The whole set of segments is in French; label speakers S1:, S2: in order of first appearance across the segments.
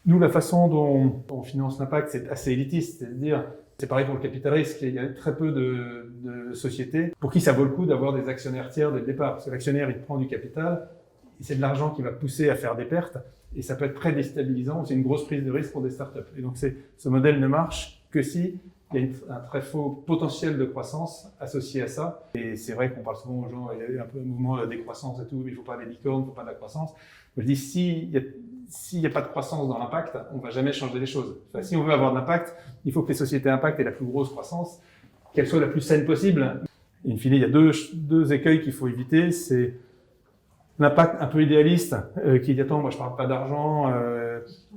S1: Nous, la façon dont on finance l'impact, c'est assez élitiste. C'est-à-dire, c'est pareil pour le capital risque. Il y a très peu de sociétés pour qui ça vaut le coup d'avoir des actionnaires tiers dès le départ. Parce que l'actionnaire, il prend du capital, c'est de l'argent qui va pousser à faire des pertes, et ça peut être très déstabilisant. C'est une grosse prise de risque pour des startups. Et donc, ce modèle ne marche que si il y a un très faux potentiel de croissance associé à ça. Et c'est vrai qu'on parle souvent aux gens, il y a un peu un mouvement de décroissance et tout, mais il ne faut pas des licornes, il ne faut pas de la croissance. Je dis, s'il n'y a pas de croissance dans l'impact, on ne va jamais changer les choses. Enfin, si on veut avoir de l'impact, il faut que les sociétés impact aient la plus grosse croissance, qu'elle soit la plus saine possible. Et in fine, il y a deux écueils qu'il faut éviter. C'est l'impact un peu idéaliste, qui dit, attends, moi je parle pas d'argent,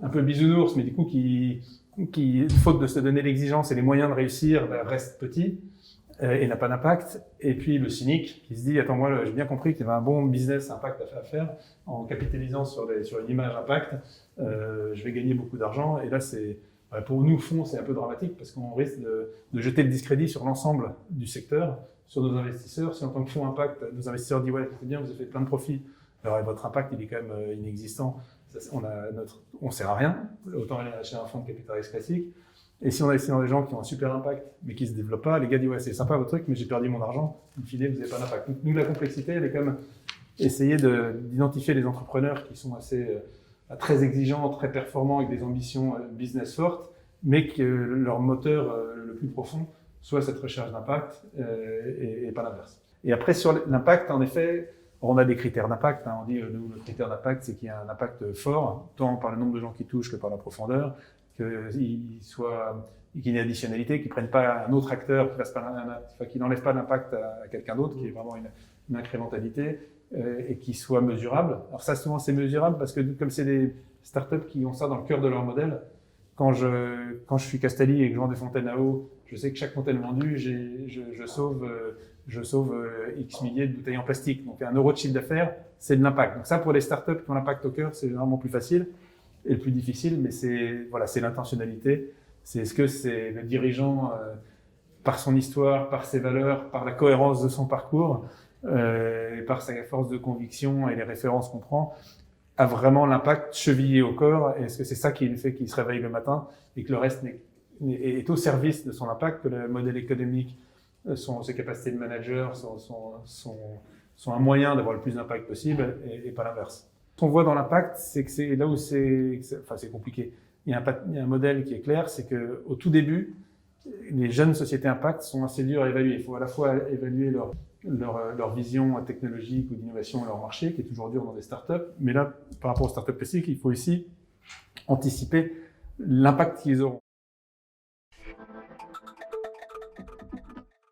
S1: un peu bisounours, mais du coup qui, faute de se donner l'exigence et les moyens de réussir, reste petit et n'a pas d'impact. Et puis le cynique qui se dit, attends, moi j'ai bien compris qu'il y avait un bon business impact à faire en capitalisant sur une image impact, je vais gagner beaucoup d'argent. Et là, pour nous, fonds, c'est un peu dramatique parce qu'on risque de jeter le discrédit sur l'ensemble du secteur, sur nos investisseurs. Si en tant que fonds impact, nos investisseurs disent, ouais, c'est bien, vous avez fait plein de profits, alors votre impact, il est quand même inexistant. On sert à rien, autant aller acheter un fonds de capital risque classique. Et si on investit dans des gens qui ont un super impact, mais qui ne se développent pas, les gars disent, ouais, c'est sympa votre truc, mais j'ai perdu mon argent, in fine, vous n'avez pas d'impact. Donc, nous, la complexité, elle est quand même essayer d'identifier les entrepreneurs qui sont très exigeants, très performants, avec des ambitions business fortes, mais que leur moteur le plus profond soit cette recherche d'impact et pas l'inverse. Et après, sur l'impact, en effet, on a des critères d'impact. On dit, le critère d'impact, c'est qu'il y a un impact fort, tant par le nombre de gens qui touchent que par la profondeur, qu'il y ait une additionnalité, qu'ils ne prennent pas un autre acteur, qui n'enlève pas l'impact à quelqu'un d'autre, qui est vraiment une incrémentalité, et qui soit mesurable. Alors ça, souvent, c'est mesurable parce que comme c'est des startups qui ont ça dans le cœur de leur modèle, quand je suis Castalli et que je vends des fontaines à eau, je sais que chaque fontaine vendue, je sauve X milliers de bouteilles en plastique. Donc, 1 euro de chiffre d'affaires, c'est de l'impact. Donc, ça, pour les startups qui ont l'impact au cœur, c'est vraiment plus facile et le plus difficile, mais c'est l'intentionnalité. C'est est-ce que c'est le dirigeant, par son histoire, par ses valeurs, par la cohérence de son parcours, et par sa force de conviction et les références qu'on prend, a vraiment l'impact chevillé au corps. Et est-ce que c'est ça qui fait qu'il se réveille le matin et que le reste est au service de son impact, que le modèle économique, ses capacités de manager sont un moyen d'avoir le plus d'impact possible et pas l'inverse. Ce qu'on voit dans l'impact, c'est que c'est là où c'est compliqué. Il y a un modèle qui est clair, c'est qu'au tout début, les jeunes sociétés impact sont assez dures à évaluer. Il faut à la fois évaluer leur vision technologique ou d'innovation et leur marché, qui est toujours dur dans des startups. Mais là, par rapport aux startups classiques, il faut aussi anticiper l'impact qu'ils auront.